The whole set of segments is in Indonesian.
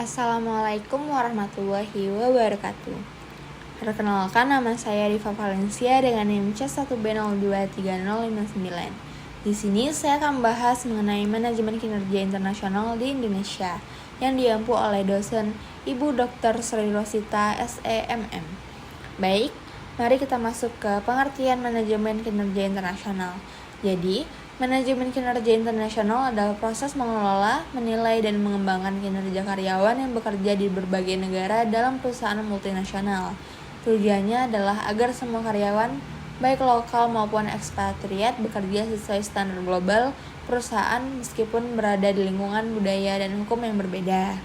Assalamualaikum warahmatullahi wabarakatuh. Perkenalkan, nama saya Riva Valencia dengan NIM C1B023059. Di sini saya akan membahas mengenai manajemen kinerja internasional di Indonesia yang diampu oleh dosen Ibu Dr. Sri Rosita SEMM. Baik, mari kita masuk ke pengertian manajemen kinerja internasional. Jadi, manajemen kinerja internasional adalah proses mengelola, menilai, dan mengembangkan kinerja karyawan yang bekerja di berbagai negara dalam perusahaan multinasional. Tujuannya adalah agar semua karyawan, baik lokal maupun ekspatriat, bekerja sesuai standar global perusahaan meskipun berada di lingkungan budaya dan hukum yang berbeda.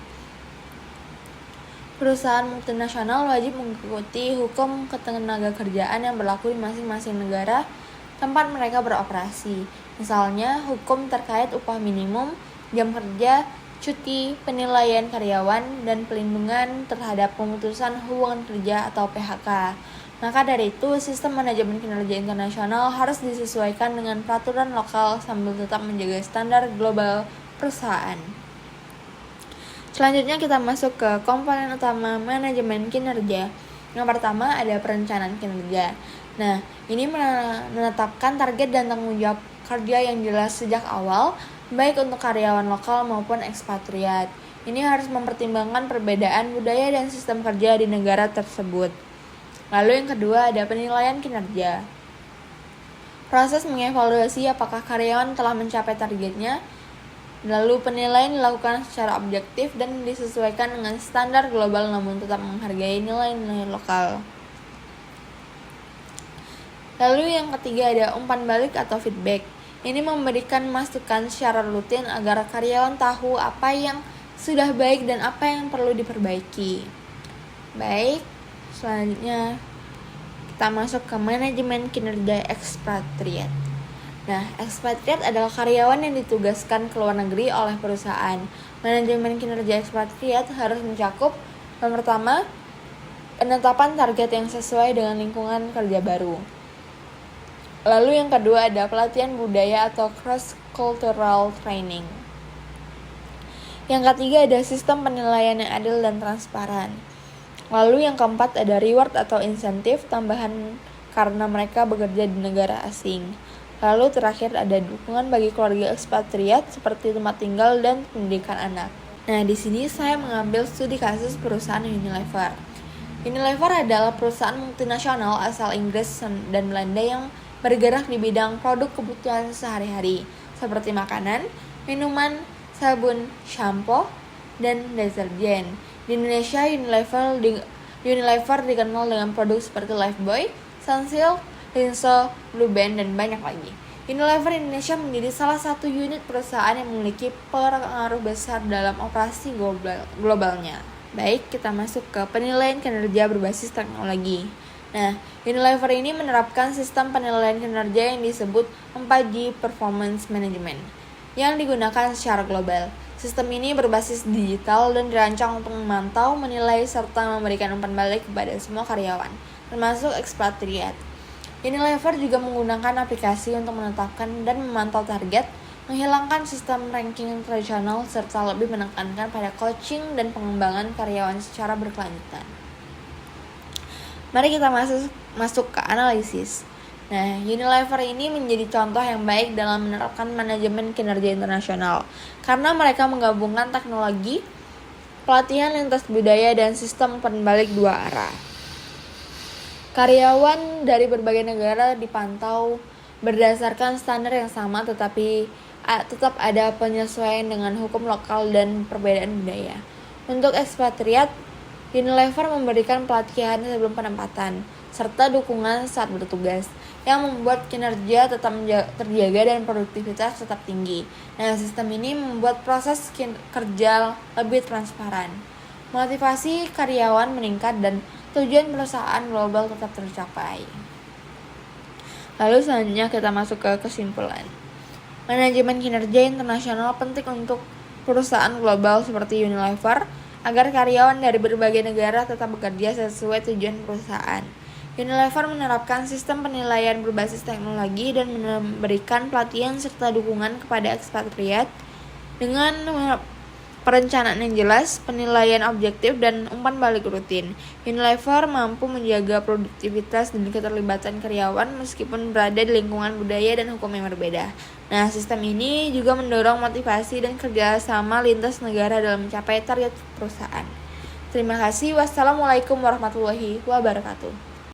Perusahaan multinasional wajib mengikuti hukum ketenagakerjaan yang berlaku di masing-masing negara tempat mereka beroperasi. Misalnya, hukum terkait upah minimum, jam kerja, cuti, penilaian karyawan, dan pelindungan terhadap pemutusan hubungan kerja atau PHK. Maka dari itu, sistem manajemen kinerja internasional harus disesuaikan dengan peraturan lokal sambil tetap menjaga standar global perusahaan. Selanjutnya kita masuk ke komponen utama manajemen kinerja. Yang pertama ada perencanaan kinerja. Nah, ini menetapkan target dan tanggung jawab kerja yang jelas sejak awal, baik untuk karyawan lokal maupun ekspatriat. Ini harus mempertimbangkan perbedaan budaya dan sistem kerja di negara tersebut. Lalu yang kedua ada penilaian kinerja. Proses mengevaluasi apakah karyawan telah mencapai targetnya. Lalu penilaian dilakukan secara objektif dan disesuaikan dengan standar global namun tetap menghargai nilai-nilai lokal. Lalu yang ketiga ada umpan balik atau feedback. Ini memberikan masukan secara rutin agar karyawan tahu apa yang sudah baik dan apa yang perlu diperbaiki. Baik, selanjutnya kita masuk ke manajemen kinerja ekspatriat. Nah, ekspatriat adalah karyawan yang ditugaskan ke luar negeri oleh perusahaan. Manajemen kinerja ekspatriat harus mencakup yang pertama, penetapan target yang sesuai dengan lingkungan kerja baru. Lalu yang kedua ada pelatihan budaya atau cross-cultural training. Yang ketiga ada sistem penilaian yang adil dan transparan. Lalu yang keempat ada reward atau insentif tambahan karena mereka bekerja di negara asing. Lalu terakhir ada dukungan bagi keluarga ekspatriat seperti tempat tinggal dan pendidikan anak. Nah, di sini saya mengambil studi kasus perusahaan Unilever. Unilever adalah perusahaan multinasional asal Inggris dan Belanda yang bergerak di bidang produk kebutuhan sehari-hari seperti makanan, minuman, sabun, shampoo, dan deterjen. Di Indonesia, Unilever dikenal dengan produk seperti Lifebuoy, Sunsilk, Rinso, Blue Band, dan banyak lagi. Unilever Indonesia menjadi salah satu unit perusahaan yang memiliki pengaruh besar dalam operasi globalnya. Baik, kita masuk ke penilaian kinerja berbasis teknologi. Nah, Unilever ini menerapkan sistem penilaian kinerja yang disebut 4G Performance Management yang digunakan secara global. Sistem ini berbasis digital dan dirancang untuk memantau, menilai, serta memberikan umpan balik kepada semua karyawan, termasuk ekspatriat. Unilever juga menggunakan aplikasi untuk menetapkan dan memantau target, menghilangkan sistem ranking tradisional, serta lebih menekankan pada coaching dan pengembangan karyawan secara berkelanjutan. Mari kita masuk ke analisis. Nah, Unilever ini menjadi contoh yang baik dalam menerapkan manajemen kinerja internasional karena mereka menggabungkan teknologi, pelatihan lintas budaya, dan sistem umpan balik dua arah. Karyawan dari berbagai negara dipantau berdasarkan standar yang sama tetapi tetap ada penyesuaian dengan hukum lokal dan perbedaan budaya. Untuk ekspatriat, Unilever memberikan pelatihan sebelum penempatan serta dukungan saat bertugas yang membuat kinerja tetap terjaga dan produktivitas tetap tinggi. Nah, sistem ini membuat proses kerja lebih transparan, motivasi karyawan meningkat, dan tujuan perusahaan global tetap tercapai. Lalu selanjutnya kita masuk ke kesimpulan. Manajemen kinerja internasional penting untuk perusahaan global seperti Unilever agar karyawan dari berbagai negara tetap bekerja sesuai tujuan perusahaan. Unilever menerapkan sistem penilaian berbasis teknologi dan memberikan pelatihan serta dukungan kepada ekspatriat dengan perencanaan yang jelas, penilaian objektif, dan umpan balik rutin. Unilever mampu menjaga produktivitas dan keterlibatan karyawan meskipun berada di lingkungan budaya dan hukum yang berbeda. Nah, sistem ini juga mendorong motivasi dan kerjasama lintas negara dalam mencapai target perusahaan. Terima kasih. Wassalamualaikum warahmatullahi wabarakatuh.